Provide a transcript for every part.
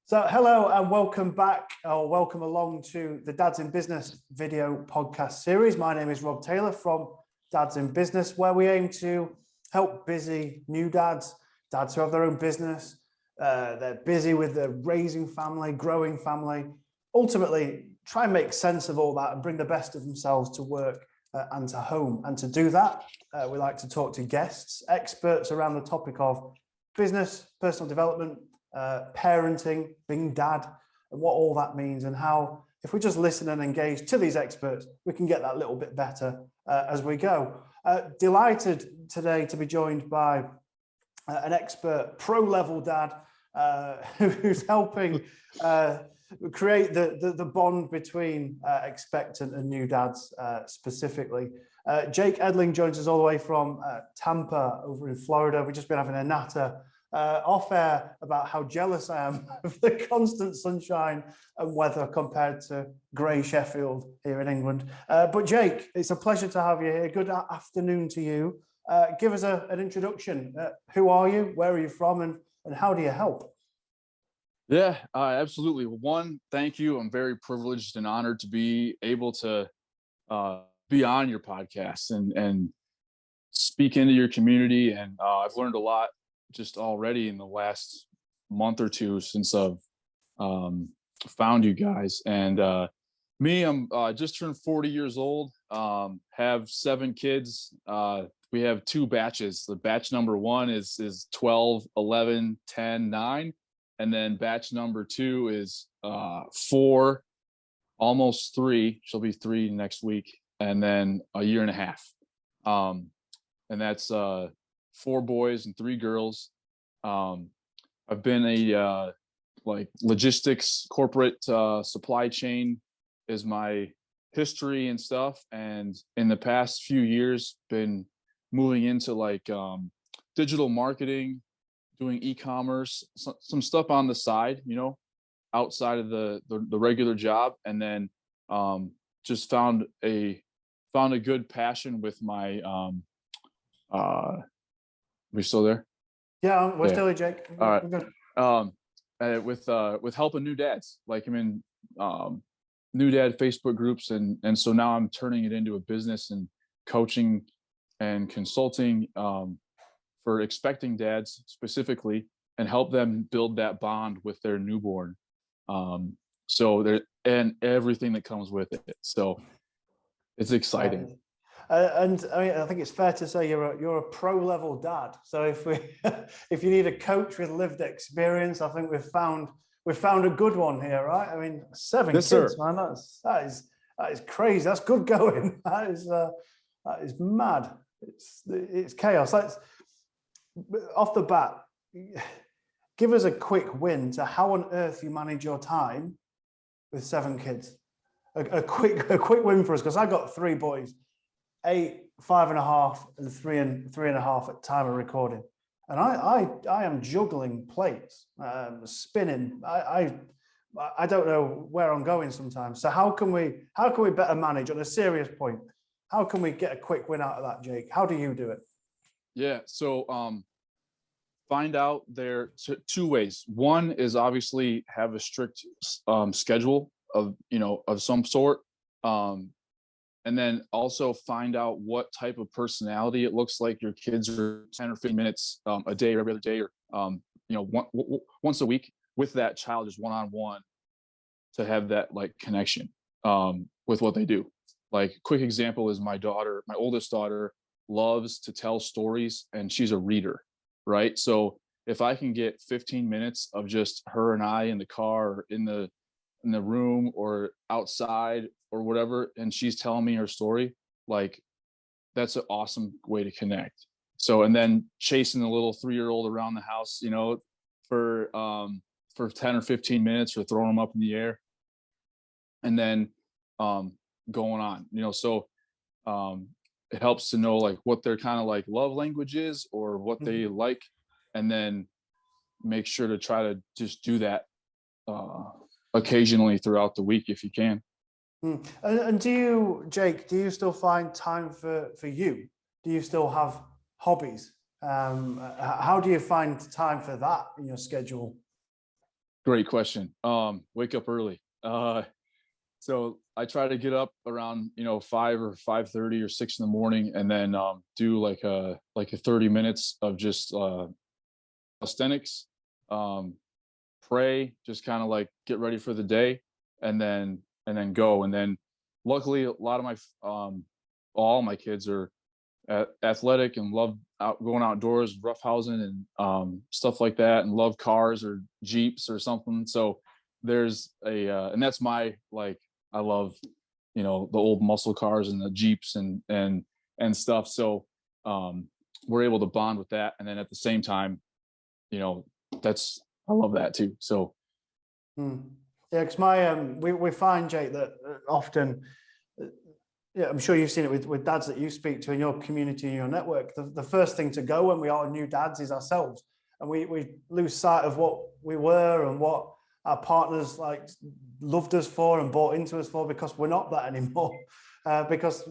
So hello and welcome back, or welcome along to the Dads in Business video podcast series. My name is Rob Taylor from Dads in Business, where we aim to help busy new dads who have their own business. They're busy with the raising family, growing family. Ultimately, try and make sense of all that and bring the best of themselves to work and to home. And to do that, we like to talk to guests, experts around the topic of business, personal development, parenting, being dad, and what all that means, and how if we just listen and engage to these experts, we can get that little bit better as we go. Delighted today to be joined by an expert pro-level dad who's helping create the bond between expectant and new dads specifically. Jake Edling joins us all the way from Tampa over in Florida. We've just been having a natter off air about how jealous I am of the constant sunshine and weather compared to grey Sheffield here in England. But Jake, it's a pleasure to have you here. Good afternoon to you. Give us an introduction. Who are you? Where are you from? And how do you help? Yeah, absolutely. One, thank you. I'm very privileged and honored to be able to be on your podcast and speak into your community. And I've learned a lot just already in the last month or two since I've found you guys. And me, I'm just turned 40 years old, have 7 kids. We have 2 batches. The batch number 1 is 12, 11, 10, 9. And then batch number 2 is 4, almost 3. She'll be 3 next week. And then a year and a half. And that's 4 boys and 3 girls. I've been a like logistics, corporate supply chain is my history and stuff. And in the past few years, been moving into like digital marketing, doing e-commerce, some stuff on the side, you know, outside of the regular job. And then just found a good passion with my we still there? Yeah, we're still here, Jake. All right. With helping new dads, like I'm in new dad Facebook groups, and so now I'm turning it into a business and coaching and consulting for expecting dads specifically, and help them build that bond with their newborn. So there, and everything that comes with it. So it's exciting. And I mean, I think it's fair to say you're a pro-level dad. So if you need a coach with lived experience, I think we've found a good one here, right? I mean, 7 Yes, kids, sir. man. That is crazy. That's good going. That is mad. It's chaos. Off the bat, give us a quick win to how on earth you manage your time with 7 kids. A quick win for us, because I got 3 boys. 8, 5.5, and 3.5 at time of recording, and I am juggling plates, spinning. I don't know where I'm going sometimes. So how can we better manage on a serious point? How can we get a quick win out of that, Jake? How do you do it? Yeah. So find out there 2 ways. One is obviously have a strict schedule of some sort. And then also find out what type of personality it looks like your kids are 10 or 15 minutes a day or every other day, or once a week with that child, just one-on-one, to have that like connection with what they do. Like, quick example is my oldest daughter loves to tell stories, and she's a reader, right? So if I can get 15 minutes of just her and I in the car or in the room or outside or whatever, and she's telling me her story, like, that's an awesome way to connect. So, and then chasing the little 3-year-old around the house, for 10 or 15 minutes, or throwing them up in the air, and then going on, so it helps to know like what their kind of like love language is, or what they like, and then make sure to try to just do that occasionally throughout the week if you can. And do you, Jake, still find time for you? Do you still have hobbies? How do you find time for that in your schedule? Great question. Wake up early. So I try to get up around 5 or 5:30 or 6 in the morning, and then do like a 30 minutes of just calisthenics, pray, just kind of like get ready for the day, and then go. And then luckily a lot of my all my kids are athletic and love going outdoors, roughhousing and stuff like that, and love cars or Jeeps or something. So there's and that's my like, I love the old muscle cars and the Jeeps and stuff. So we're able to bond with that, and then at the same time, that's, I love that too. So yeah, because we find, Jake, that often, yeah, I'm sure you've seen it with dads that you speak to in your community and your network. The first thing to go when we are new dads is ourselves, and we lose sight of what we were and what our partners like loved us for and bought into us for, because we're not that anymore. Because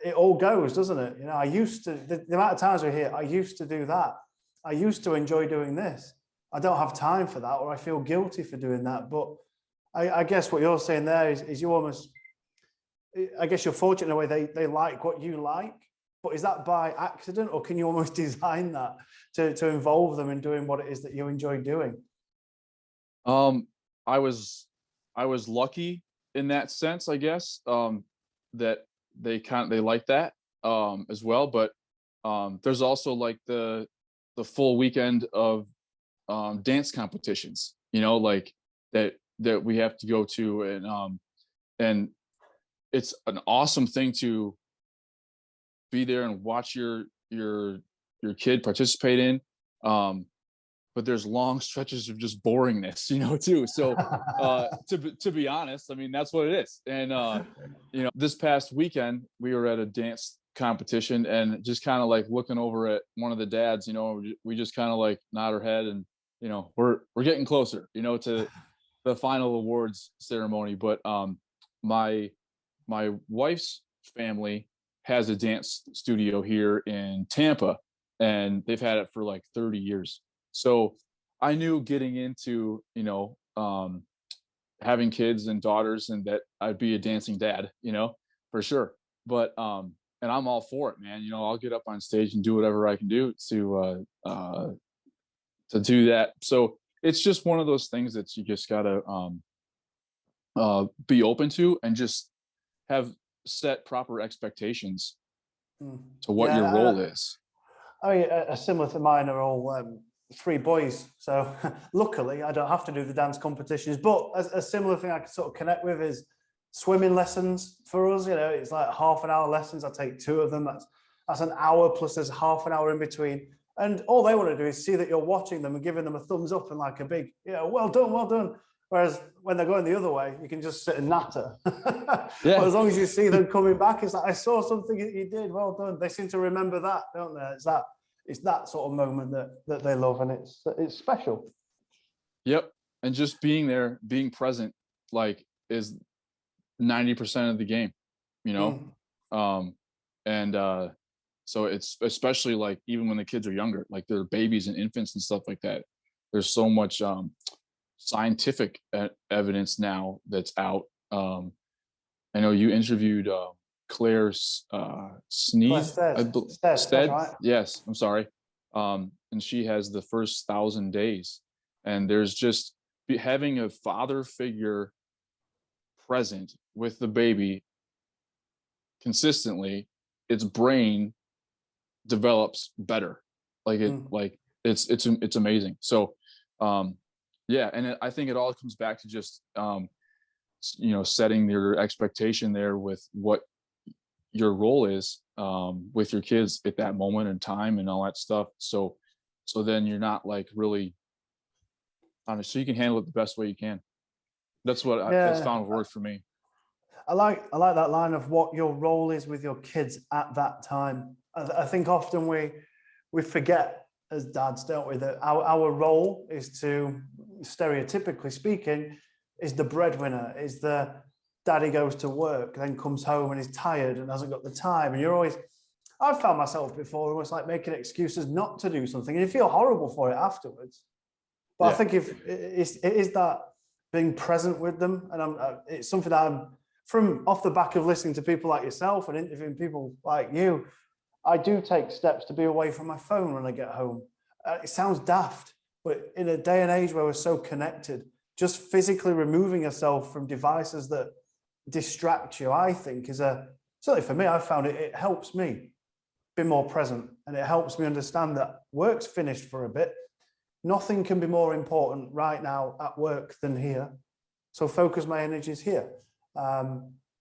it all goes, doesn't it? I used to, the amount of times we hear, I used to do that. I used to enjoy doing this. I don't have time for that, or I feel guilty for doing that. But I guess what you're saying there is you almost, I guess you're fortunate in a way they like what you like, but is that by accident, or can you almost design that to involve them in doing what it is that you enjoy doing? I was lucky in that sense, I guess, that they like that as well. But there's also like the full weekend of dance competitions, like that we have to go to, and it's an awesome thing to be there and watch your kid participate in. But there's long stretches of just boringness, too. So to be honest, I mean, that's what it is. And this past weekend we were at a dance competition, and just kind of like looking over at one of the dads, we just kind of like nod our head, and we're getting closer, to the final awards ceremony. But my wife's family has a dance studio here in Tampa, and they've had it for like 30 years. So I knew getting into, having kids and daughters, and that I'd be a dancing dad, for sure. But and I'm all for it, man. I'll get up on stage and do whatever I can do to do that. So it's just one of those things that you just gotta be open to, and just have set proper expectations to what your role is. I mean, similar to mine are all 3 boys, so luckily I don't have to do the dance competitions. But a similar thing I can sort of connect with is swimming lessons for us. It's like half an hour lessons. I take 2 of them. That's an hour, plus there's half an hour in between, and all they want to do is see that you're watching them and giving them a thumbs up and like a big, well done, well done. Whereas when they're going the other way, you can just sit and natter. Yeah. But as long as you see them coming back, it's like, I saw something that you did, well done. They seem to remember that, don't they? It's that sort of moment that they love, and it's special. Yep. And just being there, being present, like, is 90% of the game, and so it's especially like, even when the kids are younger, like they're babies and infants and stuff like that, there's so much scientific evidence now that's out. I know you interviewed Claire Sneed, Stead, right? Yes, I'm sorry. And she has the first 1,000 days, and there's just having a father figure present with the baby consistently, its brain develops better. Like it's amazing. So yeah, and I think it all comes back to just setting your expectation there with what your role is with your kids at that moment in time and all that stuff. So then you're not like really honest, so you can handle it the best way you can. That's what that's found worked for me. I like that line of what your role is with your kids at that time. I think often we forget as dads, don't we, that our role is to, stereotypically speaking, is the breadwinner, is the daddy goes to work, then comes home and is tired and hasn't got the time. And I've found myself before almost like making excuses not to do something, and you feel horrible for it afterwards. But Yeah. I think if it is that being present with them, and it's something that I'm from off the back of listening to people like yourself and interviewing people like you. I do take steps to be away from my phone when I get home. It sounds daft, but in a day and age where we're so connected, just physically removing yourself from devices that distract you, I think is certainly for me, I've found it helps me be more present, and it helps me understand that work's finished for a bit. Nothing can be more important right now at work than here. So focus my energies here.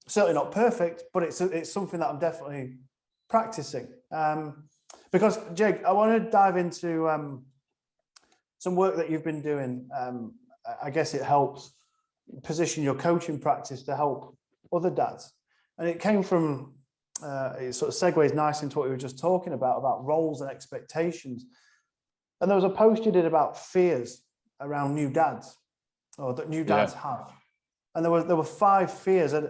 Certainly not perfect, but it's something that I'm definitely practicing. Because Jake, I want to dive into some work that you've been doing. I guess it helps position your coaching practice to help other dads. And it came from, it sort of segues nice into what we were just talking about roles and expectations. And there was a post you did about fears around new dads, or that new dads have. And there were 5 fears. And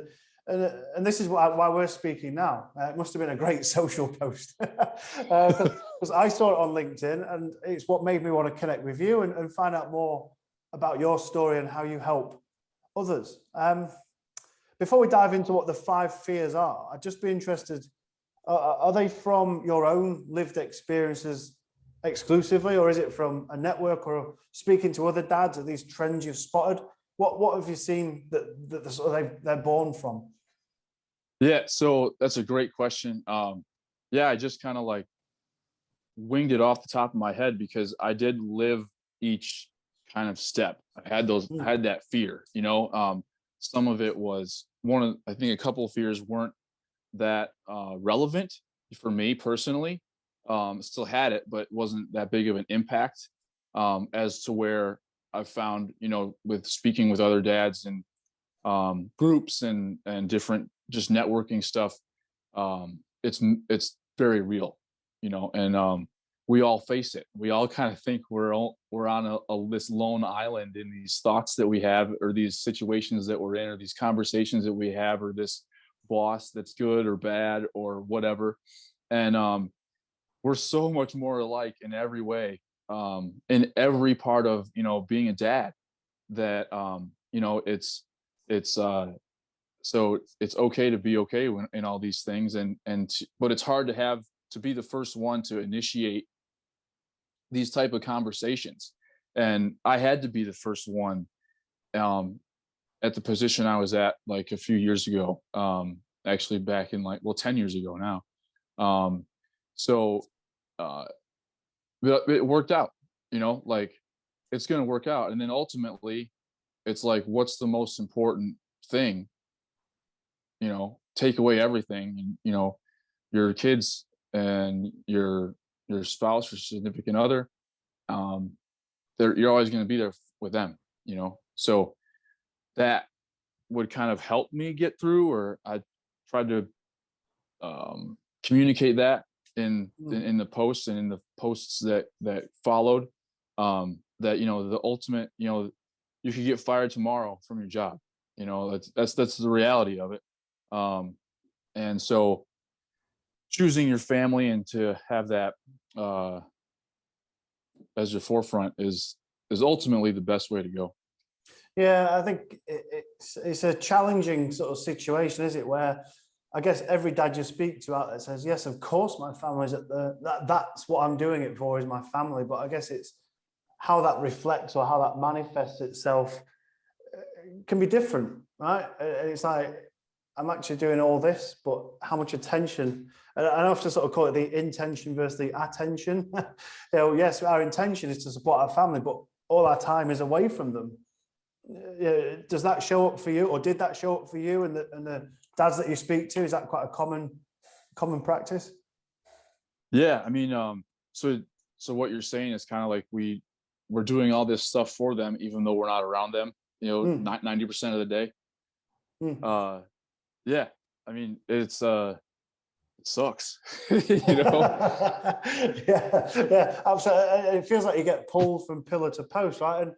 this is why we're speaking now. It must have been a great social post. Because I saw it on LinkedIn, and it's what made me want to connect with you and find out more about your story and how you help others. Before we dive into what the 5 fears are, I'd just be interested, are they from your own lived experiences exclusively, or is it from a network or speaking to other dads? Are these trends you've spotted? What have you seen that they're born from? Yeah, so that's a great question. Yeah, I just kind of like winged it off the top of my head because I did live each kind of step. I had that fear, you know. Some of it was I think a couple of fears weren't that relevant for me personally. Still had it, but wasn't that big of an impact as to where I found, you know, with speaking with other dads and groups and different just networking stuff, it's very real, you know, and we all face it. We all kind of think we're on this lone island in these thoughts that we have, or these situations that we're in, or these conversations that we have, or this boss that's good or bad or whatever. And we're so much more alike in every way, in every part of, you know, being a dad, that you know, so it's okay to be okay in all these things, but it's hard to be the first one to initiate these type of conversations. And I had to be the first one at the position I was at like a few years ago, actually back in 10 years ago now. So it worked out, you know, like it's going to work out. And then ultimately it's like, what's the most important thing? You know, take away everything, and, you know, your kids and your spouse or significant other, you're always going to be there with them, you know. So that would kind of help me get through, or I tried to communicate that in the posts and in the posts that followed, that, you know, the ultimate, you know, you could get fired tomorrow from your job, you know. That's the reality of it. And so choosing your family and to have that as your forefront is ultimately the best way to go. Yeah, I think it's a challenging sort of situation, is it? Where I guess every dad you speak to out there says, yes, of course, my family's that's what I'm doing it for, is my family. But I guess it's how that reflects or how that manifests itself can be different, right? It's like, I'm actually doing all this, but how much attention? And I have to sort of call it the intention versus the attention. You know, yes, our intention is to support our family, but all our time is away from them. Does that show up for you, or did that show up for you and the dads that you speak to? Is that quite a common practice? Yeah, I mean, so what you're saying is kind of like we're doing all this stuff for them, even though we're not around them, you know, 90% of the day. Yeah, I mean, it sucks, you know. yeah, absolutely. It feels like you get pulled from pillar to post, right? And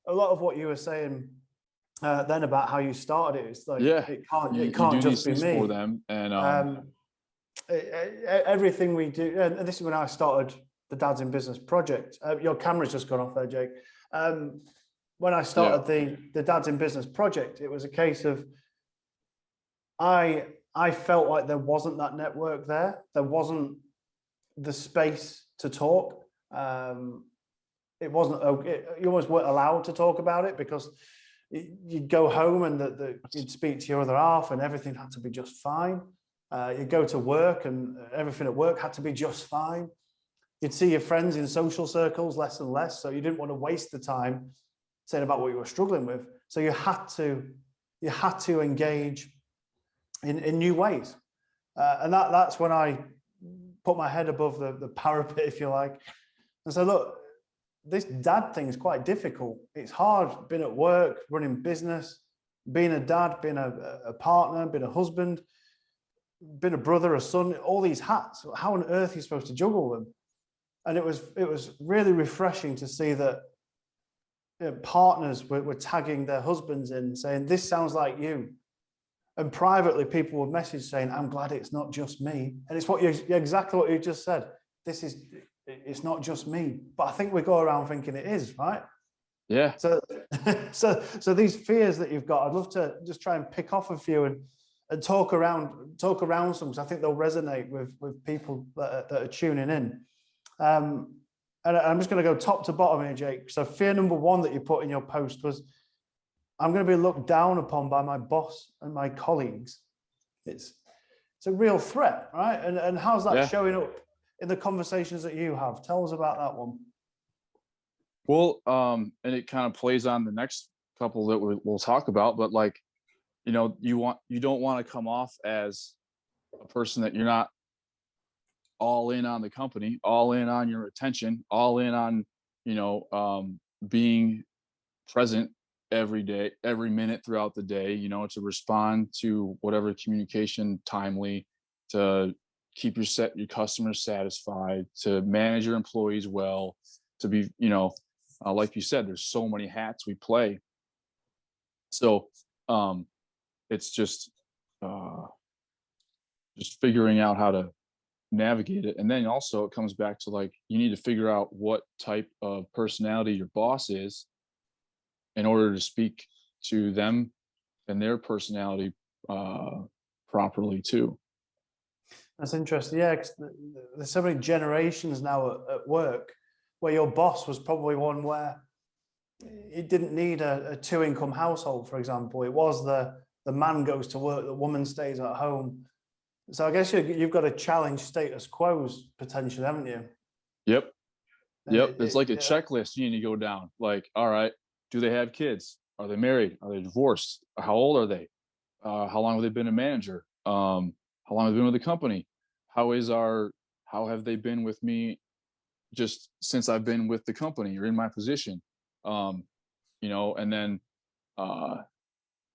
a lot of what you were saying then about how you started it's like, it can't just be me for them. And everything we do, and this is when I started the Dads in Business project. Your camera's just gone off there, Jake. When I started the Dads in Business project, it was a case of I felt like there wasn't that network there. There wasn't the space to talk. It wasn't okay. You almost weren't allowed to talk about it because you'd go home and you'd speak to your other half and everything had to be just fine. You'd go to work and everything at work had to be just fine. You'd see your friends in social circles less and less. So you didn't want to waste the time saying about what you were struggling with. So you had to engage in new ways. And that's when I put my head above the parapet, if you like, and said, look, this dad thing is quite difficult. It's hard being at work, running business, being a dad, being a partner, being a husband, being a brother, a son, all these hats. How on earth are you supposed to juggle them? And it was really refreshing to see that partners were tagging their husbands in, saying, this sounds like you. And privately, people would message saying, I'm glad it's not just me. And it's exactly what you just said. It's not just me. But I think we go around thinking it is, right? Yeah. So these fears that you've got, I'd love to just try and pick off a few and talk around some, because I think they'll resonate with people that are tuning in. And I'm just going to go top to bottom here, Jake. So fear number one that you put in your post was, I'm going to be looked down upon by my boss and my colleagues. It's a real threat, right? And how's that showing up in the conversations that you have? Tell us about that one. Well, and it kind of plays on the next couple that we'll talk about, but like, you don't want to come off as a person that you're not all in on the company, all in on your attention, all in on, being present every day, every minute throughout the day, to respond to whatever communication timely, to keep your customers satisfied, to manage your employees well, to be, like you said, there's so many hats we play. So it's just figuring out how to navigate it. And then also it comes back to, like, you need to figure out what type of personality your boss is in order to speak to them and their personality properly too. That's interesting. Yeah, 'cause there's so many generations now at work where your boss was probably one where it didn't need a two-income household, for example. It was the man goes to work, the woman stays at home. So I guess you've got to challenge status quos potentially, haven't you? Yep. It's like a checklist you need to go down. Like, all right, do they have kids? Are they married? Are they divorced? How old are they? How long have they been a manager? How long have they been with the company? How have they been with me just since I've been with the company or in my position? And then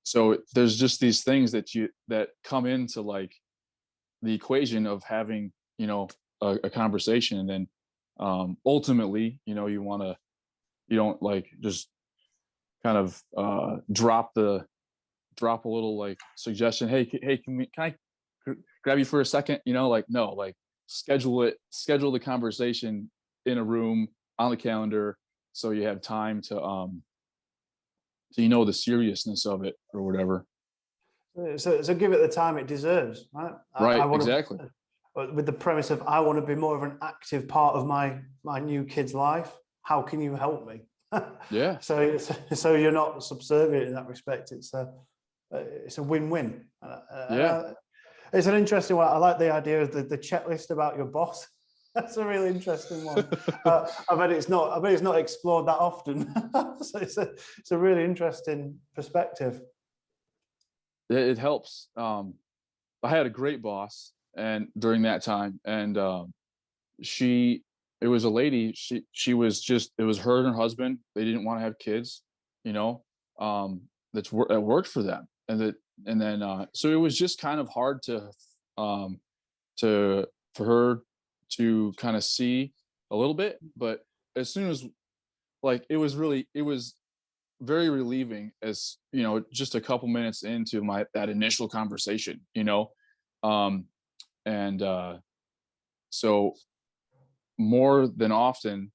so there's just these things that come into, like, the equation of having, a conversation. And then ultimately, you don't, like, just kind of drop a little, like, suggestion. Hey, can I grab you for a second? Like, no, like, schedule the conversation in a room on the calendar, so you have time to the seriousness of it or whatever. So give it the time it deserves, right? Right, exactly. With the premise of, I want to be more of an active part of my new kid's life. How can you help me? Yeah. So you're not subservient in that respect. It's a win-win. Yeah. It's an interesting one. I like the idea of the checklist about your boss. That's a really interesting one. I bet it's not explored that often. So it's a really interesting perspective. It helps. I had a great boss, and during that time, and it was a lady. She was just, it was her and her husband. They didn't want to have kids, that worked for them, and then so it was just kind of hard for her to kind of see a little bit. But as soon as, like, it was very relieving, as just a couple minutes into that initial conversation, and so more than often,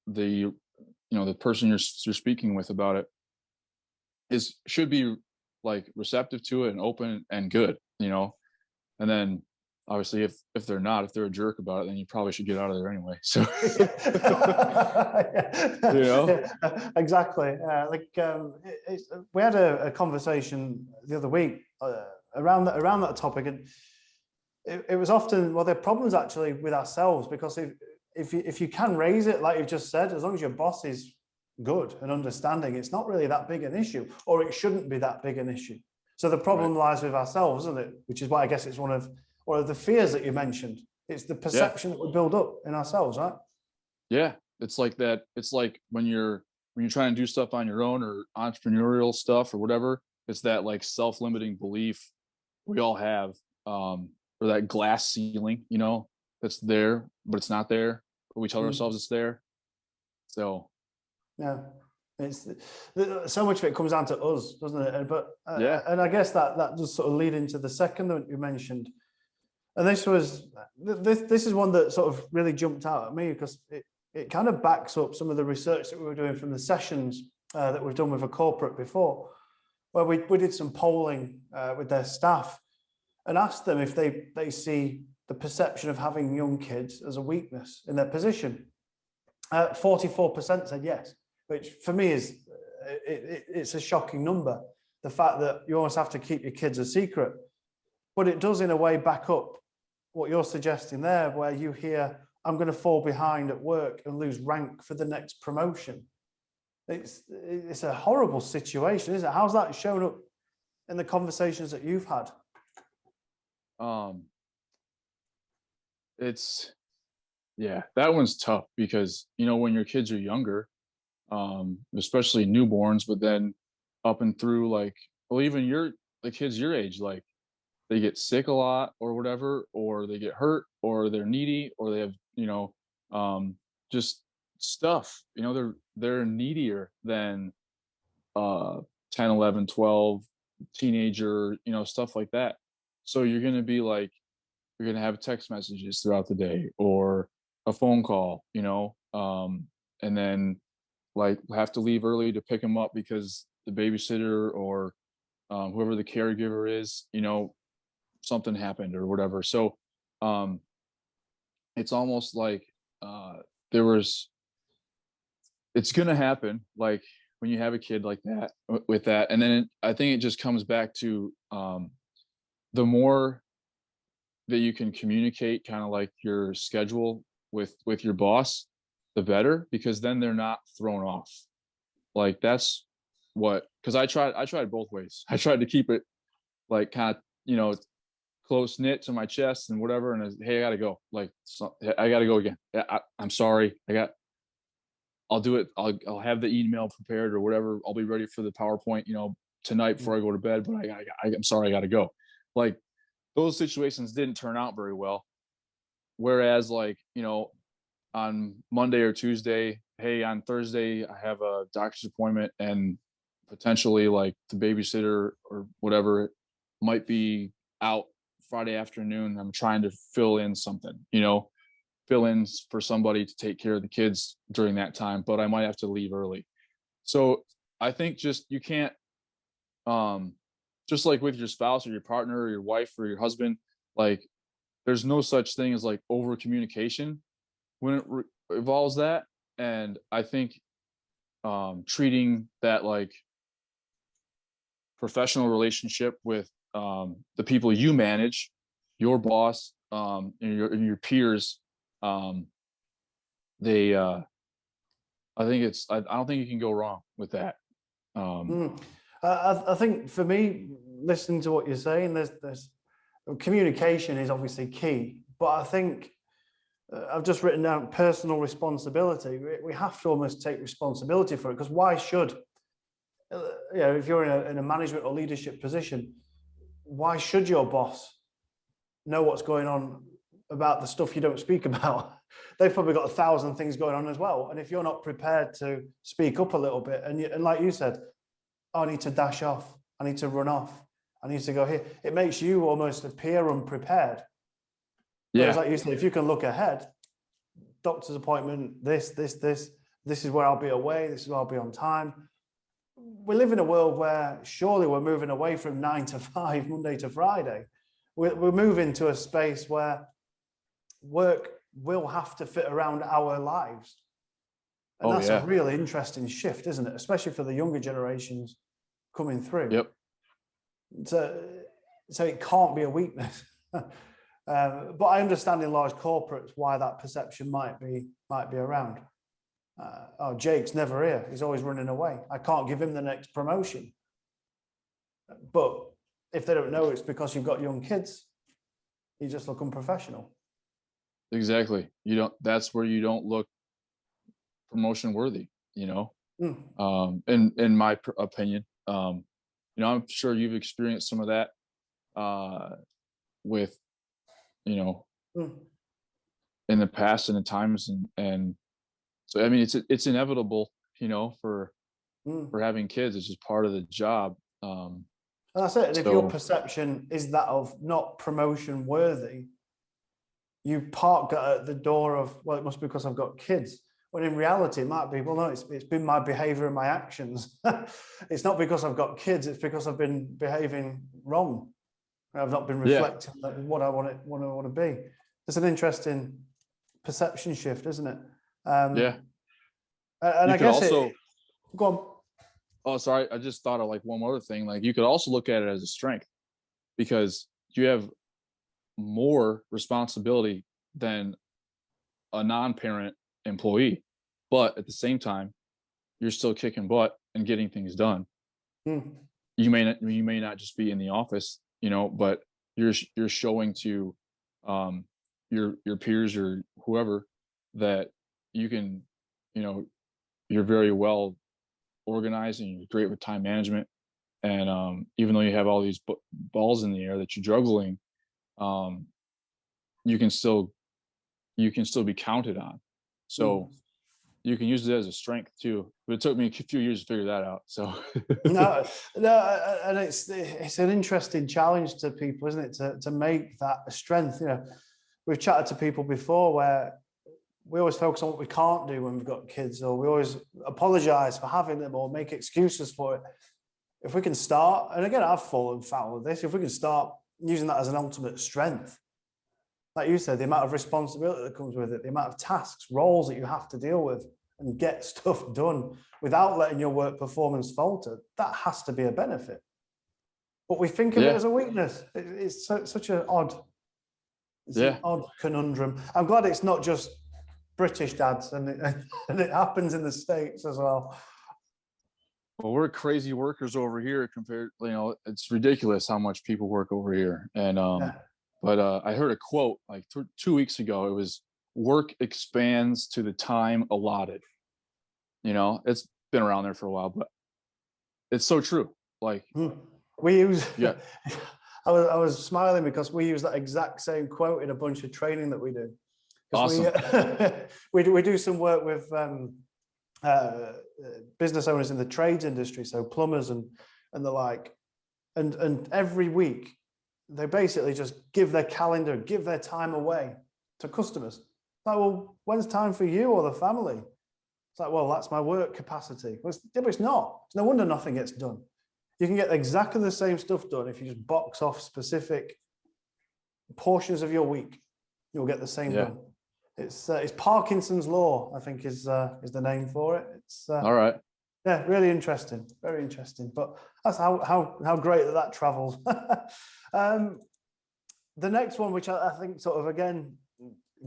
the the person you're speaking with about it should be like receptive to it and open and good, and then obviously if they're not, if they're a jerk about it, then you probably should get out of there anyway. So Yeah, exactly. We had a conversation the other week around that topic, and it was often, well, there are problems actually with ourselves, because if you can raise it, like you've just said, as long as your boss is good and understanding, it's not really that big an issue, or it shouldn't be that big an issue. So the problem lies with ourselves, isn't it? Which is why I guess it's one of the fears that you mentioned. It's the perception that we build up in ourselves, right? Yeah, it's like that. It's like when you're trying to do stuff on your own, or entrepreneurial stuff or whatever, it's that like self-limiting belief we all have, or that glass ceiling, that's there, but it's not there, but we tell ourselves it's there. So yeah, it's so much of it comes down to us, doesn't it? But and I guess that does sort of lead into the second that you mentioned, and this is one that sort of really jumped out at me, because it kind of backs up some of the research that we were doing from the sessions that we've done with a corporate before, where we did some polling with their staff and asked them if they see the perception of having young kids as a weakness in their position. 44% said yes, which for me is it's a shocking number. The fact that you almost have to keep your kids a secret, but it does in a way back up what you're suggesting there, where you hear, I'm going to fall behind at work and lose rank for the next promotion. It's a horrible situation, isn't it? How's that shown up in the conversations that you've had? That one's tough, because when your kids are younger, especially newborns, but then up and through, like, well, even the kids your age, like, they get sick a lot or whatever, or they get hurt, or they're needy, or they have just stuff, they're needier than 10, 11, 12, teenager, stuff like that. So you're going to have text messages throughout the day, or a phone call, and then like have to leave early to pick them up because the babysitter or whoever the caregiver is, something happened or whatever. So it's almost like it's going to happen, like when you have a kid like that, with that. And then I think it just comes back to the more that you can communicate kind of like your schedule with your boss, the better, because then they're not thrown off. Like that's because I tried both ways. I tried to keep it like kind of, close knit to my chest and whatever. And hey, I gotta go. Like, I gotta go again. I'm sorry. I'll do it. I'll have the email prepared or whatever. I'll be ready for the PowerPoint, tonight before I go to bed, but I'm sorry, I gotta go. Like, those situations didn't turn out very well. Whereas like, on Monday or Tuesday, hey, on Thursday, I have a doctor's appointment, and potentially like the babysitter or whatever might be out Friday afternoon. I'm trying to fill in something, fill in for somebody to take care of the kids during that time, but I might have to leave early. So I think just, you can't, just like with your spouse or your partner or your wife or your husband, like there's no such thing as like over communication when it involves that. And I think treating that like professional relationship with the people you manage, your boss, and your peers, they I don't think you can go wrong with that. I think for me, listening to what you're saying, there's communication is obviously key, but I think I've just written down personal responsibility. We have to almost take responsibility for it, because why should, if you're in a management or leadership position, why should your boss know what's going on about the stuff you don't speak about? They've probably got 1,000 things going on as well. And if you're not prepared to speak up a little bit, and like you said, I need to dash off, I need to run off, I need to go here, it makes you almost appear unprepared. Yeah. Whereas, like you said, if you can look ahead, doctor's appointment, this, This is where I'll be away. This is where I'll be on time. We live in a world where surely we're moving away from 9 to 5, Monday to Friday. We're moving to a space where work will have to fit around our lives. And that's a really interesting shift, isn't it? Especially for the younger generations coming through. Yep. So it can't be a weakness. But I understand in large corporates why that perception might be around. Oh, Jake's never here. He's always running away. I can't give him the next promotion. But if they don't know it's because you've got young kids, you just look unprofessional. Exactly. That's where you don't look promotion worthy, you know. In my opinion. You know, I'm sure you've experienced some of that with, you know, in the past and in times, and so I mean it's inevitable, you know, for having kids. It's just part of the job. And that's it. And if your perception is that of not promotion worthy, you park at the door of, well, it must be because I've got kids. When in reality, it might be, well, no, it's been my behavior and my actions. It's not because I've got kids, it's because I've been behaving wrong. I've not been reflecting what I want to be. It's an interesting perception shift, isn't it? And I guess also, go on. Oh, sorry. I just thought of like one other thing. Like you could also look at it as a strength because you have more responsibility than a non-parent employee, but at the same time, you're still kicking butt and getting things done. You may not just be in the office, you know, but you're showing to your peers or whoever that you can, you know, you're very well organized and you're great with time management. And even though you have all these balls in the air that you're juggling, you can still be counted on. So you can use it as a strength too. But it took me a few years to figure that out. So no, and it's an interesting challenge to people, isn't it? To make that a strength. You know, we've chatted to people before where we always focus on what we can't do when we've got kids, or we always apologize for having them or make excuses for it. If we can start, and again, I've fallen foul of this, if we can start using that as an ultimate strength, like you said, the amount of responsibility that comes with it, the amount of tasks, roles that you have to deal with and get stuff done without letting your work performance falter, that has to be a benefit. But we think of it as a weakness. It's such an odd, an odd conundrum. I'm glad it's not just British dads, and it happens in the States as well. Well, we're crazy workers over here compared, you know, it's ridiculous how much people work over here. And but I heard a quote like 2 weeks ago. It was, work expands to the time allotted. You know, it's been around there for a while, but it's so true. Like we use, I was smiling because we use that exact same quote in a bunch of training that we do. Awesome. We do some work with business owners in the trades industry, so plumbers and the like, and every week they basically just give their calendar, give their time away to customers. Like, well, when's time for you or the family? It's like, well, that's my work capacity. But it's not. It's no wonder nothing gets done. You can get exactly the same stuff done if you just box off specific portions of your week. You'll get the same done. It's Parkinson's law, I think, is the name for it. It's all right. Yeah, really interesting, very interesting. But that's how great that travels. The next one, which I think sort of again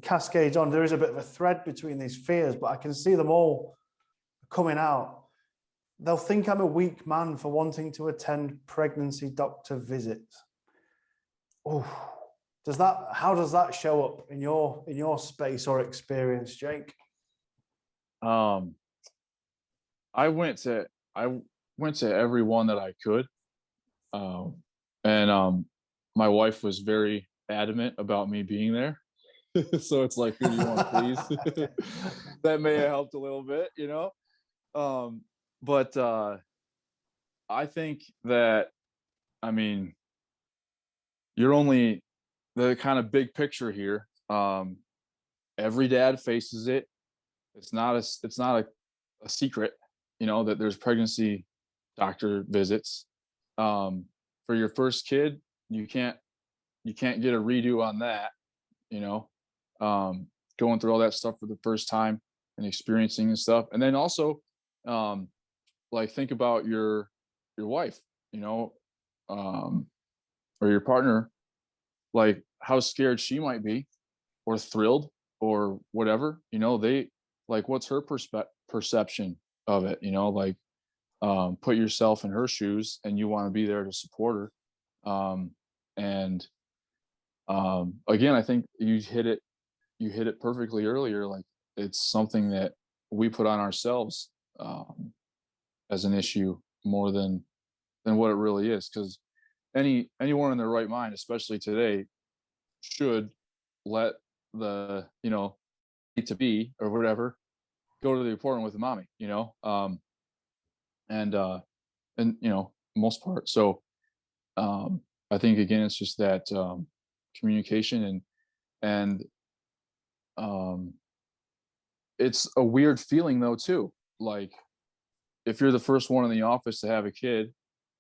cascades on, there is a bit of a thread between these fears, but I can see them all coming out. They'll think I'm a weak man for wanting to attend pregnancy doctor visits. Oh, how does that show up in your space or experience, Jake? I went to every one that I could, and my wife was very adamant about me being there. So it's like, who do you want, please? That may have helped a little bit, you know. But I think that, I mean, you're only the kind of big picture here. Every dad faces it. It's not a a secret, that there's pregnancy doctor visits. For your first kid, you can't get a redo on that, you know, going through all that stuff for the first time and experiencing and stuff. And then also, like, think about your wife, you know, or your partner, like how scared she might be, or thrilled, or whatever, they, like, what's her perception of it, like, put yourself in her shoes, and you want to be there to support her. And again, I think you hit it perfectly earlier. Like, it's something that we put on ourselves, as an issue, more than what it really is, because anyone in their right mind, especially today, should let the, need to be, or whatever, go to the appointment with the mommy, and most part. So I think, again, it's just that, communication, and it's a weird feeling though too. Like, if you're the first one in the office to have a kid,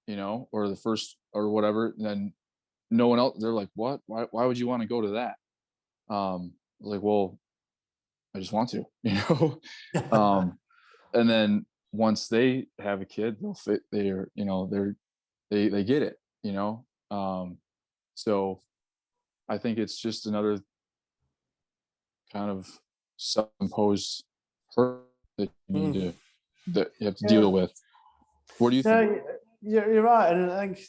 or the first or whatever, then no one else, they're like, what, why would you want to go to that? Like, well, I just want to, and then once they have a kid, they'll fit, they get it, so I think it's just another kind of self-imposed hurt that that you have to Yeah. deal with. What do you think? You're right. And I think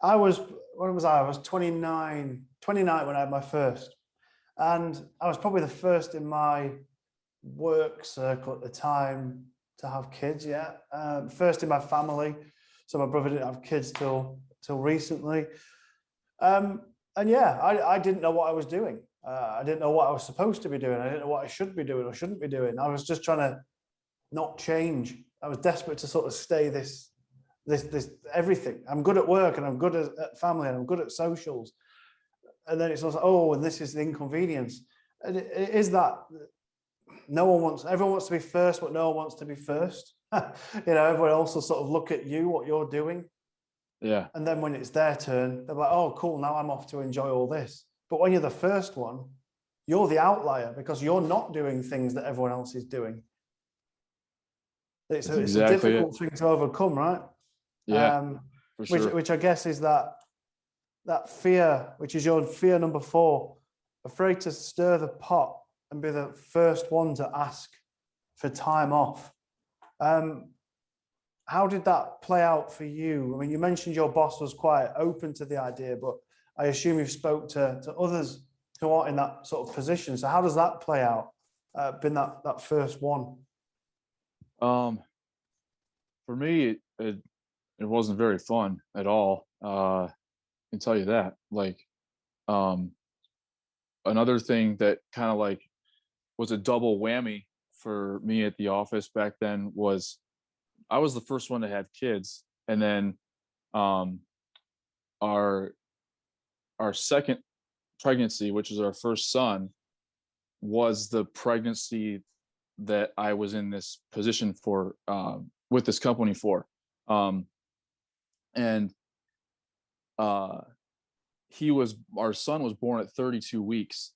I was, what was I? I was 29 when I had my first. And I was probably the first in my work circle at the time to have kids. Yeah, first in my family. So my brother didn't have kids till recently. And yeah, I didn't know what I was doing. I didn't know what I was supposed to be doing. I didn't know what I should be doing or shouldn't be doing. I was just trying to not change. I was desperate to sort of stay this everything. I'm good at work, and I'm good at family, and I'm good at socials. And then it's also, oh, and this is the inconvenience. And it is that everyone wants to be first, but no one wants to be first. Everyone else will sort of look at you, what you're doing. Yeah. And then when it's their turn, they're like, oh, cool, now I'm off to enjoy all this. But when you're the first one, you're the outlier because you're not doing things that everyone else is doing. It's a difficult thing to overcome, right? Yeah, for sure. Which I guess is that fear, which is your fear number 4, afraid to stir the pot and be the first one to ask for time off. How did that play out for you? I mean, you mentioned your boss was quite open to the idea, but I assume you've spoke to others who aren't in that sort of position. So how does that play out, being that first one? For me, it wasn't very fun at all. I can tell you that. Like, another thing that kind of like was a double whammy for me at the office back then was I was the first one to have kids, and then our second pregnancy, which was our first son, was the pregnancy that I was in this position for, with this company for. And our son was born at 32 weeks.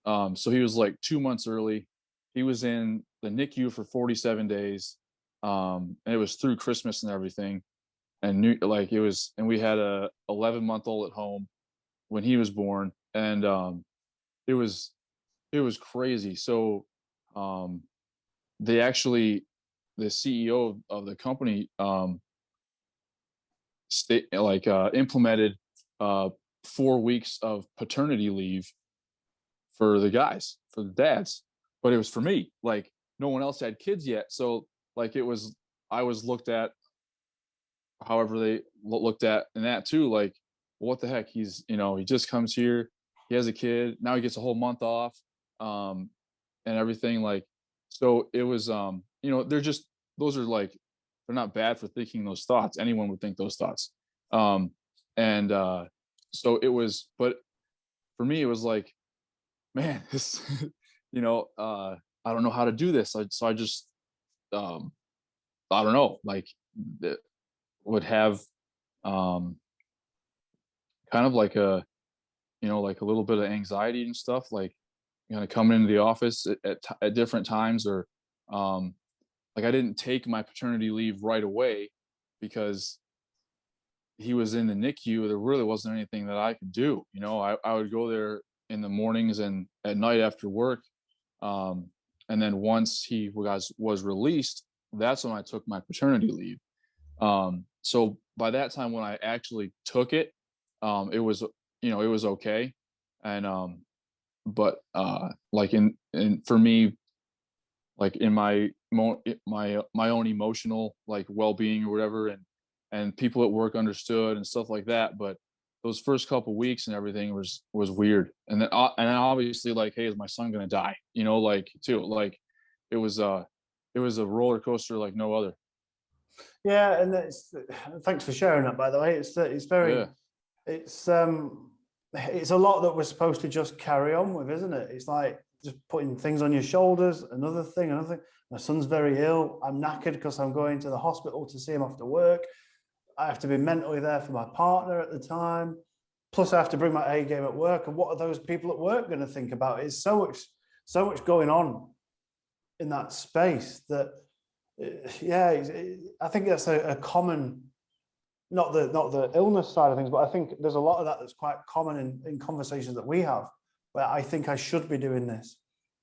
So he was like 2 months early. He was in the NICU for 47 days. And it was through Christmas and everything. And we had a 11-month-old at home when he was born. And it was crazy. So the CEO of the company implemented 4 weeks of paternity leave for the guys, for the dads, but it was for me. Like, no one else had kids yet, so like I was looked at however they looked at in that too. Like, what the heck? He just comes here, he has a kid, now he gets a whole month off, and everything. Like, so it was those are like, they're not bad for thinking those thoughts. Anyone would think those thoughts. And so it was, but for me, it was like, man, this, I don't know how to do this. So I just, I don't know, like, would have um, kind of like a, like a little bit of anxiety and stuff, like, coming into the office at different times, or um, like I didn't take my paternity leave right away because he was in the NICU. There really wasn't anything that I could do. I would go there in the mornings and at night after work. Um, and then once he was released, that's when I took my paternity leave. So by that time, when I actually took it, it was, it was okay. And, but, like for me, like in my own emotional, like, well-being or whatever, and people at work understood and stuff like that. But those first couple weeks and everything was weird. And then obviously, like, hey, is my son gonna die, like, too, like, it was it was a roller coaster like no other. Yeah, and thanks for sharing that. By the way, it's very Yeah. it's it's a lot that we're supposed to just carry on with, isn't it? It's like just putting things on your shoulders. Another thing, another thing. My son's very ill. I'm knackered because I'm going to the hospital to see him after work. I have to be mentally there for my partner at the time. Plus, I have to bring my A game at work. And what are those people at work going to think about? It's so much going on in that space that, yeah, I think that's a common, not the illness side of things, but I think there's a lot of that that's quite common in conversations that we have, where I think I should be doing this.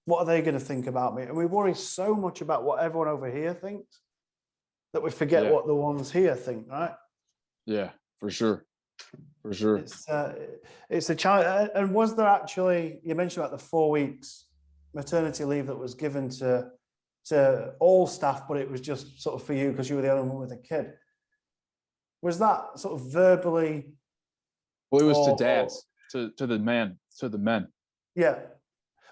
What are they going to think about me? And we worry so much about what everyone over here thinks that we forget Yeah. what the ones here think, right? Yeah, for sure. For sure. It's a challenge. And was there actually, you mentioned about the 4 weeks maternity leave that was given to all staff, but it was just sort of for you because you were the only one with a kid. Was that sort of verbally? Well, it was to dads, to the men. Yeah.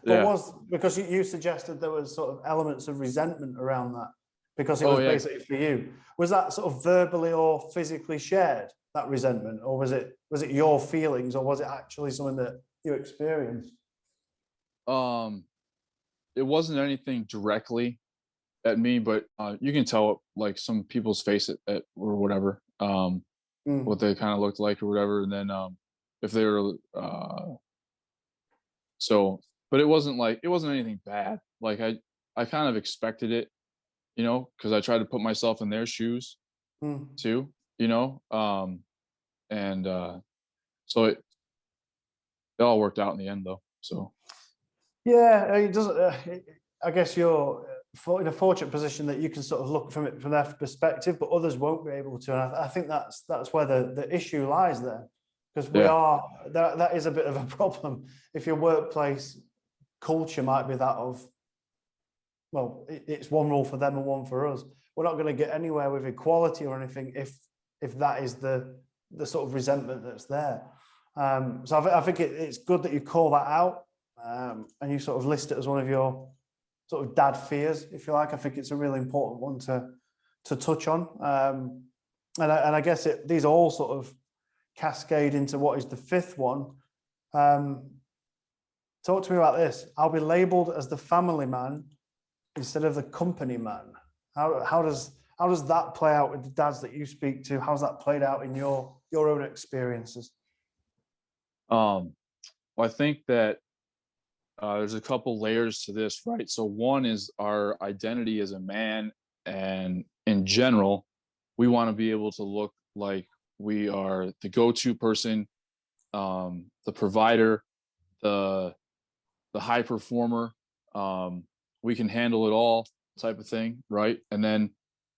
But Yeah. because you suggested there was sort of elements of resentment around that because it Oh was yeah. basically for you. Was that sort of verbally or physically shared, that resentment, or was it your feelings, or was it actually something that you experienced? It wasn't anything directly at me, but you can tell, like, some people's face or whatever, what they kind of looked like or whatever, and then if they were so, but it wasn't anything bad. Like, I kind of expected it, because I tried to put myself in their shoes Mm. too, and so it all worked out in the end, though. So Yeah, it doesn't. I guess you're in a fortunate position that you can sort of look from it from their perspective, but others won't be able to. And I think that's where the issue lies there, because yeah. that is a bit of a problem. If your workplace culture might be that of, well, it's one rule for them and one for us. We're not going to get anywhere with equality or anything if that is the sort of resentment that's there. So I think it's good that you call that out, and you sort of list it as one of your sort of dad fears, if you like. I think it's a really important one to touch on. And I guess these all sort of cascade into what is the fifth one. Talk to me about this. I'll be labeled as the family man instead of the company man. How does that play out with the dads that you speak to? How's that played out in your own experiences? Well, I think that there's a couple layers to this, right? So one is our identity as a man, and in general, we want to be able to look like we are the go-to person, the provider, the high performer. We can handle it all, type of thing, right?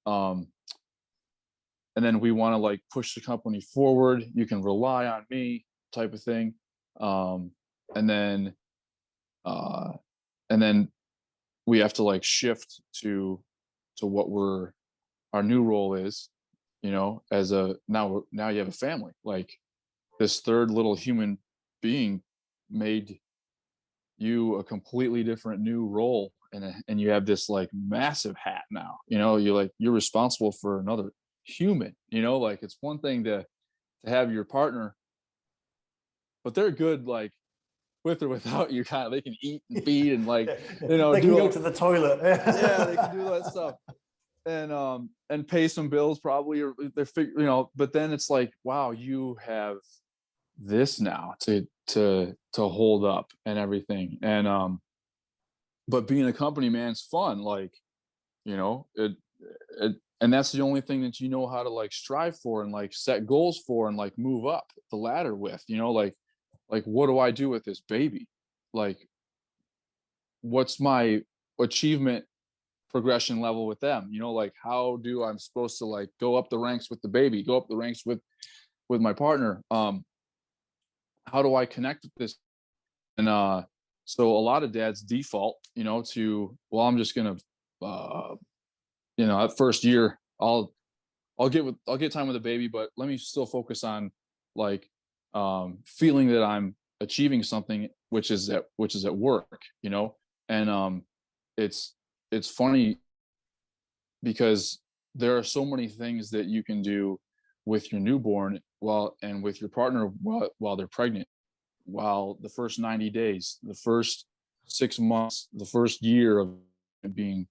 Um, and then we want to, like, push the company forward. You can rely on me, type of thing. And then uh, and then we have to, like, shift to what our new role is, as now you have a family, like, this third little human being made you a completely different new role, and you have this, like, massive hat now, you're responsible for another human, like, it's one thing to have your partner, but they're good, like, with or without you, kind of, they can eat and feed and like, they can go to the toilet. Yeah, they can do that stuff. And pay some bills probably, or they're but then it's like, wow, you have this now to hold up and everything. And but being a company man's fun, like, it and that's the only thing that you know how to like strive for and like set goals for and like move up the ladder with, like what do I do with this baby? Like, what's my achievement progression level with them? Like, how do I'm supposed to like go up the ranks with the baby, go up the ranks with my partner? How do I connect with this? And so a lot of dads default, to, well, I'm just gonna that first year I'll get time with the baby, but let me still focus on like feeling that I'm achieving something, which is at work, and it's funny because there are so many things that you can do with your newborn and with your partner while they're pregnant, while the first 90 days, the first 6 months, the first year of being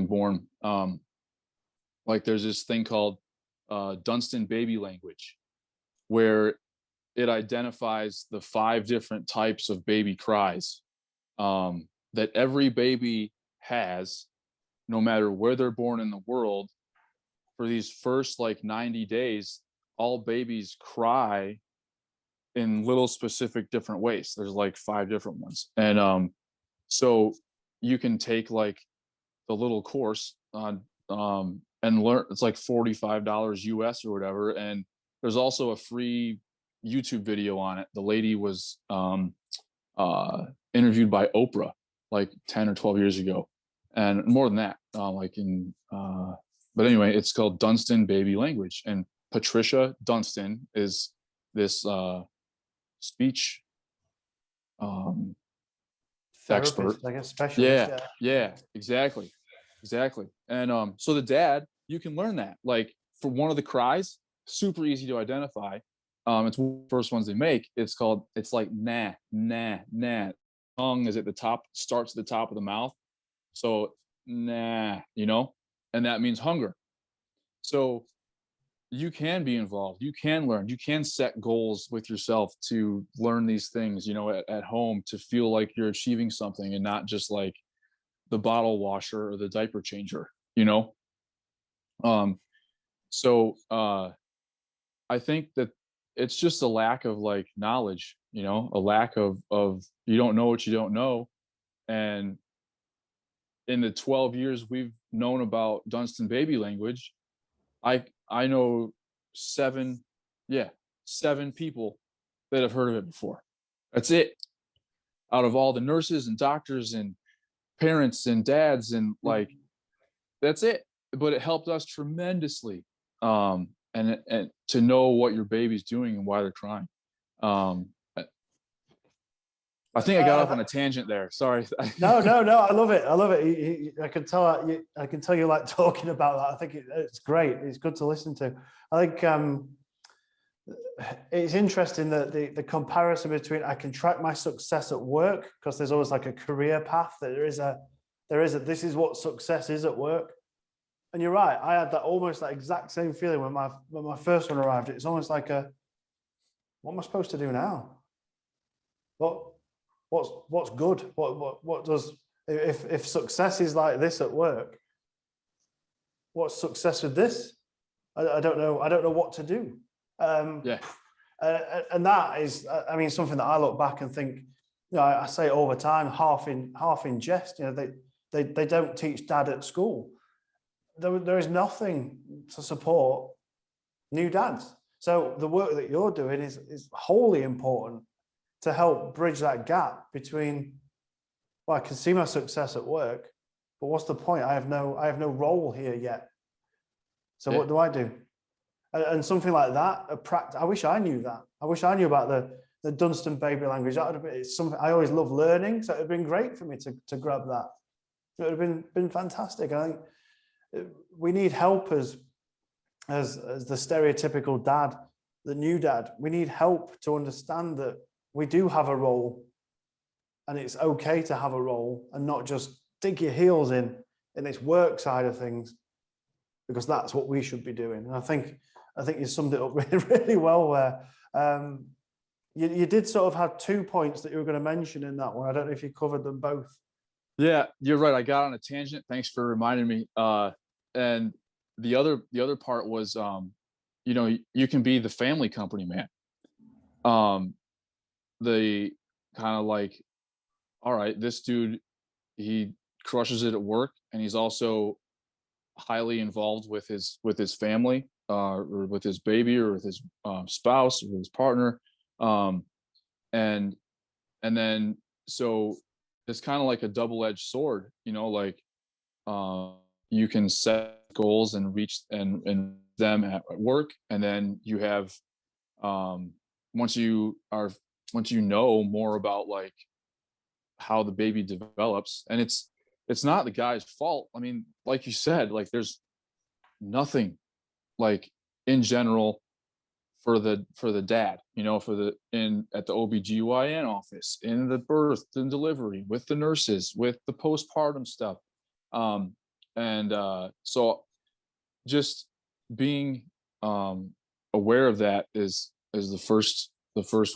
born. Like, there's this thing called Dunstan baby language, where it identifies the 5 different types of baby cries that every baby has, no matter where they're born in the world. For these first like 90 days, all babies cry in little specific different ways. There's like 5 different ones. And so you can take like the little course on and learn. It's like $45 US or whatever. And there's also a free YouTube video on it. The lady was interviewed by Oprah like 10 or 12 years ago, and more than that, but anyway, it's called Dunstan baby language. And Patricia Dunstan is this speech expert, like a specialist. Yeah, exactly. And so the dad, you can learn that. Like, for one of the cries, super easy to identify. It's one of the first ones they make. It's like nah, nah, nah. Tongue is at the top, starts at the top of the mouth. So nah, and that means hunger. So you can be involved, you can learn, you can set goals with yourself to learn these things, at home, to feel like you're achieving something and not just like the bottle washer or the diaper changer. I think that it's just a lack of like knowledge, a lack of you don't know what you don't know. And in the 12 years we've known about Dunstan baby language, I know 7 people that have heard of it before. That's it. Out of all the nurses and doctors and parents and dads, and like, that's it. But it helped us tremendously. And to know what your baby's doing and why they're crying. I think I got off on a tangent there. Sorry. No. I love it. I can tell you like talking about that. I think it's great. It's good to listen to. I think it's interesting that the comparison between, I can track my success at work, because there's always like a career path. That there is a this is what success is at work. And you're right. I had almost that exact same feeling when my first one arrived. It's almost like what am I supposed to do now? What's good? What does, if success is like this at work, what's success with this? I don't know. I don't know what to do. And that is, I mean, something that I look back and think, I say it all the time, half in jest. They don't teach dad at school. There is nothing to support new dads. So the work that you're doing is wholly important to help bridge that gap between, well, I can see my success at work, but what's the point? I have no role here yet. So what do I do? And something like that, I wish I knew that. I wish I knew about the Dunstan baby language. That would have been, it's something I always love learning. So it would have been great for me to grab that. It would have been fantastic. I think we need help as the stereotypical dad, the new dad. We need help to understand that we do have a role and it's okay to have a role and not just dig your heels in this work side of things, because that's what we should be doing. And I think you summed it up really, really well there. You did sort of have 2 points that you were going to mention in that one. I don't know if you covered them both. Yeah, you're right. I got on a tangent. Thanks for reminding me. And the other part was, you can be the family company man. The kind of like, all right, this dude, he crushes it at work, and he's also highly involved with his family, or with his baby, or with his spouse, or with his partner, and then so it's kind of like a double-edged sword, like you can set goals and reach and them at work, and then you have, once you know more about like how the baby develops, and it's not the guy's fault. I mean, like you said, like there's nothing like in general for the dad, at the OBGYN office, in the birth and delivery, with the nurses, with the postpartum stuff. So just being aware of that is the first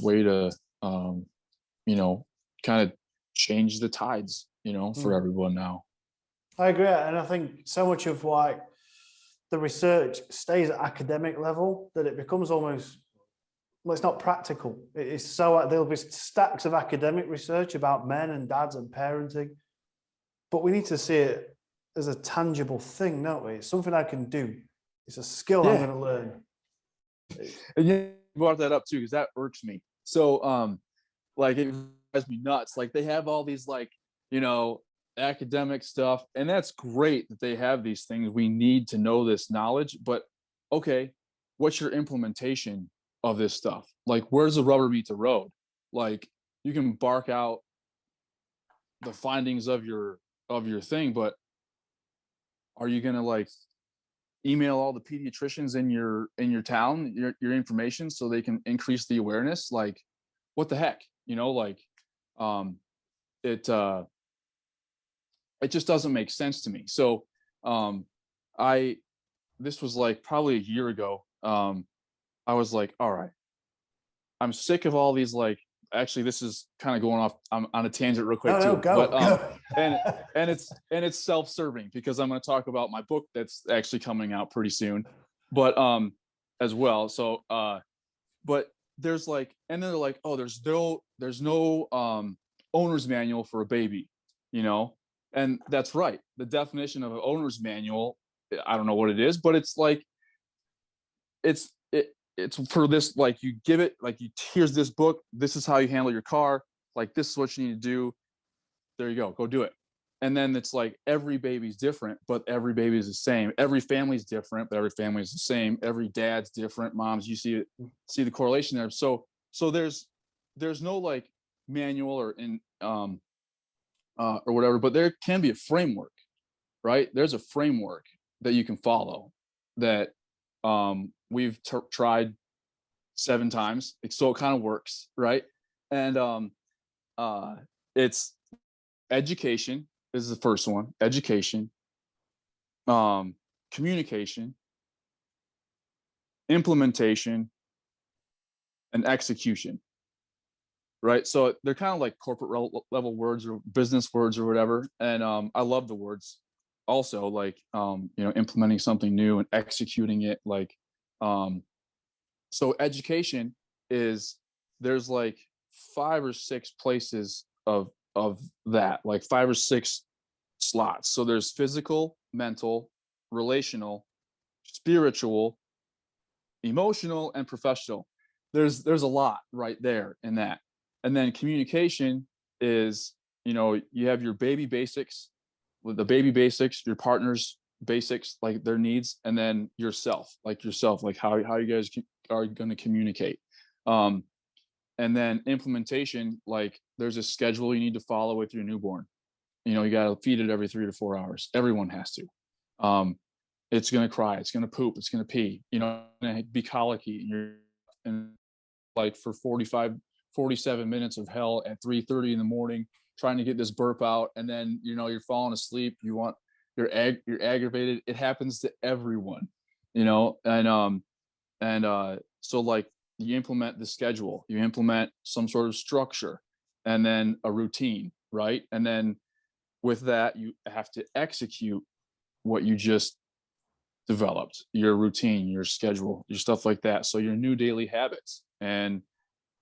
way to kind of change the tides, for everyone now. I agree. And I think so much of why the research stays at academic level that it becomes almost, well, it's not practical. It's so, there'll be stacks of academic research about men and dads and parenting, but we need to see it as a tangible thing, don't we? It's something I can do. It's a skill I'm going to learn. And you brought that up too, because that irks me. So, like, it drives me nuts. Like, they have all these, like, academic stuff, and that's great that they have these things. We need to know this knowledge, but okay, what's your implementation of this stuff? Like, where's the rubber meet the road? Like, you can bark out the findings of your thing, but are you gonna like email all the pediatricians in your town your information so they can increase the awareness? Like, what the heck, it just doesn't make sense to me. So this was like probably a year ago. I was like, all right, I'm sick of all these, like, actually this is kind of going off, I'm on a tangent real quick too. Go. and it's self-serving, because I'm going to talk about my book that's actually coming out pretty soon, but as well. So but there's like, and then they're like, oh, there's no owner's manual for a baby, and that's right. The definition of an owner's manual, I don't know what it is, but it's like, it's for this, like, you give it, like, here's this book, this is how you handle your car, like, this is what you need to do, there you go do it. And then it's like, every baby's different, but every baby is the same. Every family's different, but every family is the same. Every dad's different. Moms, you see the correlation there. So there's no like manual or or whatever, but there can be a framework, right? There's a framework that you can follow that we've tried 7 times. So it kind of works, right? And it's education is the first one. Education, communication, implementation, and execution. Right. So they're kind of like corporate level words or business words or whatever. And I love the words also, like, implementing something new and executing it. Like, so education is, there's like 5 or 6 places of that, like 5 or 6 slots. So there's physical, mental, relational, spiritual, emotional, and professional. There's a lot right there in that. And then communication is, you have your baby basics, with the baby basics, your partner's basics, like their needs, and then yourself, like how you guys are going to communicate. And then implementation, like, there's a schedule you need to follow with your newborn. You got to feed it every 3 to 4 hours. Everyone has to. It's going to cry. It's going to poop. It's going to pee. It's going to be colicky. And like for 45 47 minutes of hell at 3:30 in the morning trying to get this burp out, and then you're falling asleep. You're aggravated. It happens to everyone, so like you implement the schedule, you implement some sort of structure, and then a routine, right? And then with that, you have to execute what you just developed, your routine, your schedule, your stuff like that. So your new daily habits, and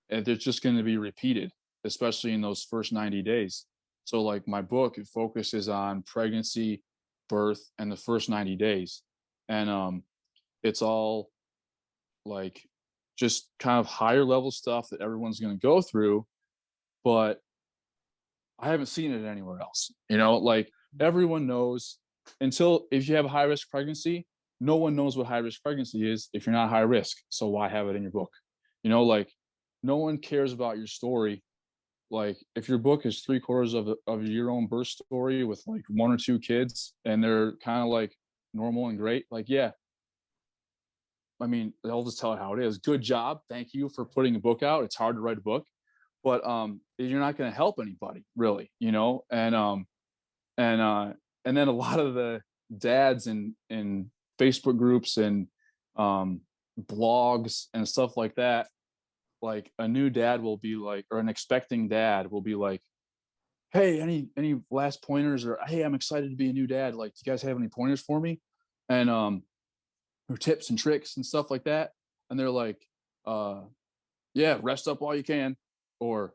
they're just going to be repeated, especially in those first 90 days. So like my book, it focuses on pregnancy, birth, and the first 90 days. And it's all like just kind of higher level stuff that everyone's going to go through, but I haven't seen it anywhere else. Like everyone knows, if you have a high risk pregnancy, no one knows what high risk pregnancy is if you're not high risk. So why have it in your book? Like no one cares about your story. Like if your book is 3/4 of your own birth story with like 1 or 2 kids and they're kind of like normal and great, like, yeah, I mean, they'll just tell it how it is. Good job. Thank you for putting a book out. It's hard to write a book, but you're not going to help anybody really, and then a lot of the dads in Facebook groups and blogs and stuff like that, like a new dad will be like, or an expecting dad will be like, hey, any last pointers, or hey, I'm excited to be a new dad. Like, do you guys have any pointers for me? And or tips and tricks and stuff like that. And they're like, yeah, rest up while you can, or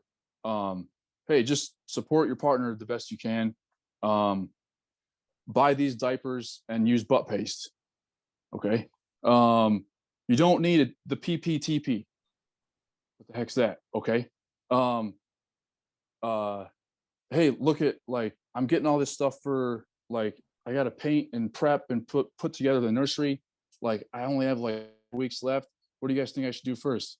hey, just support your partner the best you can. Buy these diapers and use butt paste. Okay. You don't need the PPTP. What the heck's that? Okay. Hey, look at, like, I'm getting all this stuff for, like, I got to paint and prep and put together the nursery. Like, I only have like weeks left. What do you guys think I should do first?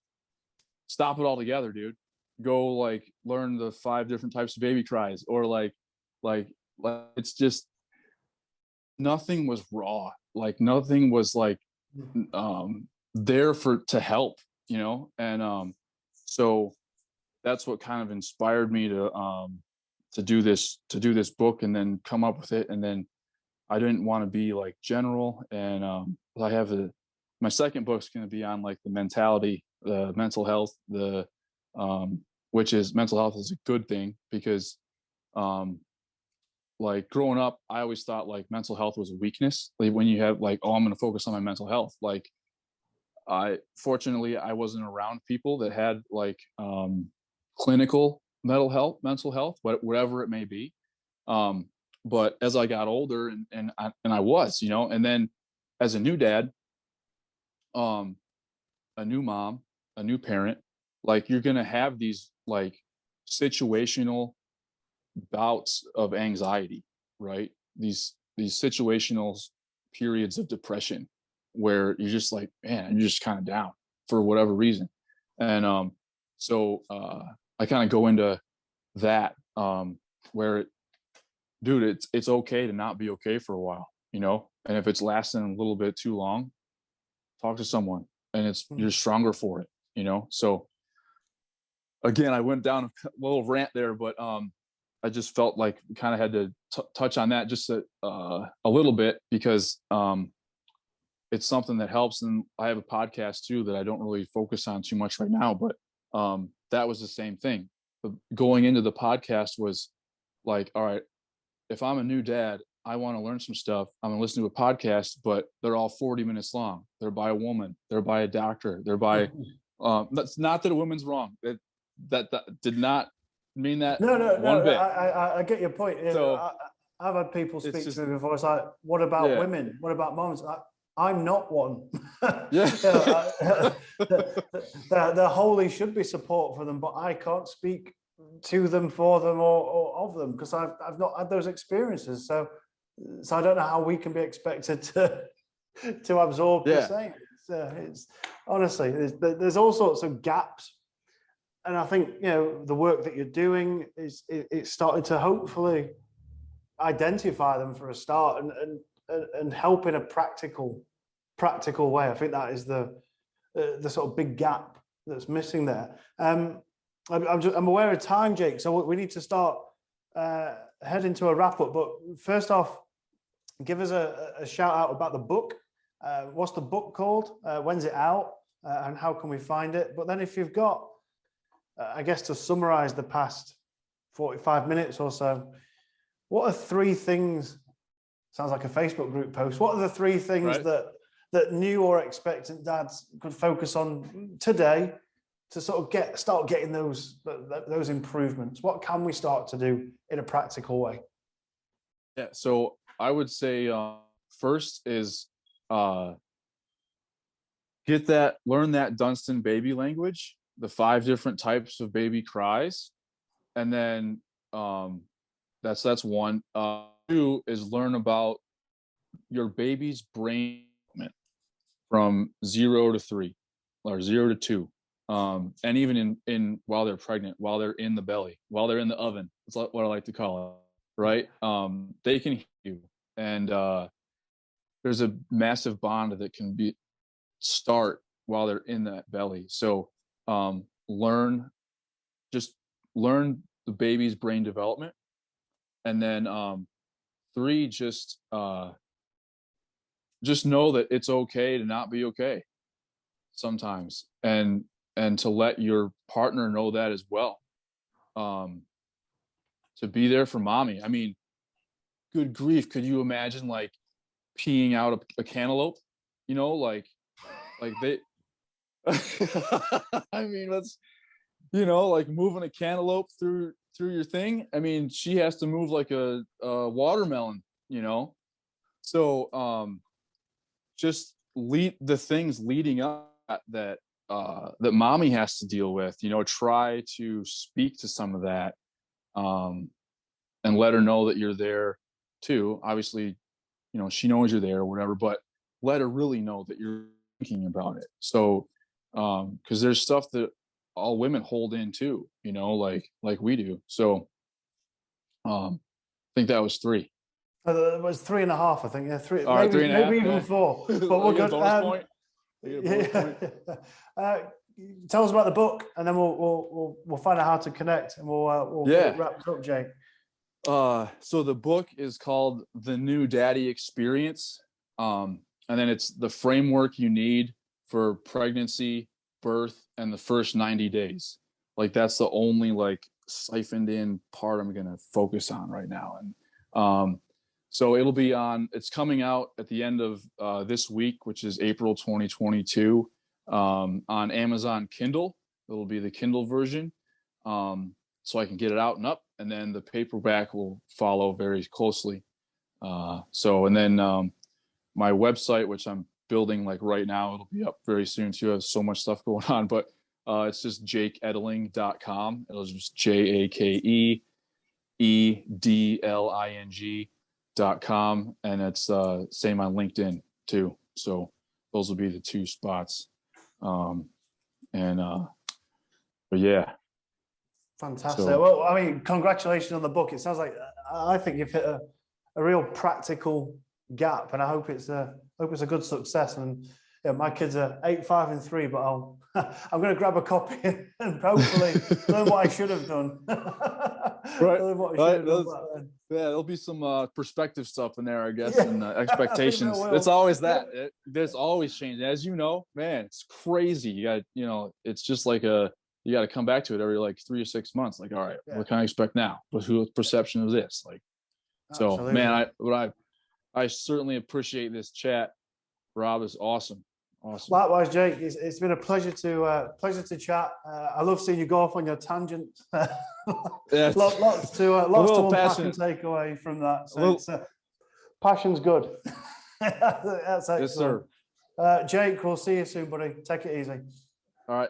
Stop it all together, dude. Go like learn the 5 different types of baby cries, or like it's just, nothing was raw. Like nothing was like there to help, and so that's what kind of inspired me to do this book and then come up with it. And then I didn't want to be like general, and I have my second book's going to be on like the mentality, the mental health, which is, mental health is a good thing, because like growing up, I always thought like mental health was a weakness. Like when you have like, oh, I'm going to focus on my mental health. Like fortunately I wasn't around people that had like clinical mental health, whatever it may be. But as I got older and I was, and then as a new dad, a new mom, a new parent, like you're going to have these like situational bouts of anxiety, right? These situational periods of depression where you're just like, man, you're just kind of down for whatever reason. And so I kind of go into that, where it's okay to not be okay for a while, and if it's lasting a little bit too long, talk to someone, and you're stronger for it, so again, I went down a little rant there, but I just felt like we kind of had to touch on that just a little bit, because it's something that helps. And I have a podcast too that I don't really focus on too much right now, but that was the same thing. But going into the podcast was like, all right, if I'm a new dad, I want to learn some stuff. I'm going to listen to a podcast, but they're all 40 minutes long. They're by a woman. They're by a doctor. They're by, that's not that a woman's wrong. That did not mean that one bit. I get your point. So I've had people speak to me before. It's like, what about women? What about moms? I'm not one. Yeah. There wholly should be support for them, but I can't speak to them, for them, or of them, because I've not had those experiences. So I don't know how we can be expected to absorb the same. It's honestly, there's all sorts of gaps. And I think, the work that you're doing it's starting to hopefully identify them for a start, and help in a practical way. I think that is the sort of big gap that's missing there. I'm aware of time, Jake, so we need to start heading to a wrap up. But first off, give us a shout out about the book. What's the book called? When's it out? And how can we find it? But then if you've got, I guess, to summarize the past 45 minutes or so, what are 3 things? Sounds like a Facebook group post. What are the 3 things that new or expectant dads could focus on today to sort of start getting those improvements? What can we start to do in a practical way? Yeah, so I would say first is learn that Dunstan baby language, the 5 different types of baby cries, and then that's one. 2 is learn about your baby's brain development from 0 to 3 or 0 to 2. And even in while they're pregnant, while they're in the belly, while they're in the oven, that's what I like to call it, right? They can hear you, and there's a massive bond that can start while they're in that belly. So learn the baby's brain development, and then 3, just know that it's okay to not be okay sometimes, and to let your partner know that as well. To be there for mommy. I mean, good grief, could you imagine like peeing out a cantaloupe? You know, like they I mean, that's, like moving a cantaloupe through your thing. I mean, she has to move like a watermelon, so just lead the things leading up that mommy has to deal with. Try to speak to some of that, and let her know that you're there too. Obviously, she knows you're there or whatever, but let her really know that you're thinking about it. So because there's stuff that all women hold in too, like we do. So I think that was 3. It was 3.5, I think. Yeah, 3. All right, maybe 3.5, maybe even 4. But we're good. Point. Tell us about the book, and then we'll find out how to connect, and we'll get it wrapped up, Jake. So the book is called The New Daddy Experience, and then it's the framework you need for pregnancy, birth, and the first 90 days. Like, that's the only siphoned in part I'm going to focus on right now. And so it's coming out at the end of this week, which is April 2022, on Amazon Kindle. It'll be the Kindle version, so I can get it out and up, and then the paperback will follow very closely. And then my website, which I'm building right now, it'll be up very soon too. I have so much stuff going on, but it's just jakeedling.com. It'll just JakeEdling.com, and it's same on LinkedIn too. So those will be the 2 spots. But yeah. Fantastic. Well, I mean, congratulations on the book. It sounds like, I think you've hit a real practical gap, and I hope it's a good success. And my kids are 8, 5, and 3, but I'm going to grab a copy and hopefully learn what I should have done. Right. There'll be some perspective stuff in there, I guess, and expectations. It's always that. There's always change. As you know, man, it's crazy. You got, it's just like you got to come back to it every 3 or 6 months. All right, what can I expect now? Whose perception of this? So, man, I certainly appreciate this chat. Rob is awesome. Likewise, Jake. It's been a pleasure to chat. I love seeing you go off on your tangent. Lots to unpack and take away from that. So passion's good. That's excellent. Yes, sir. Jake, we'll see you soon, buddy. Take it easy. All right.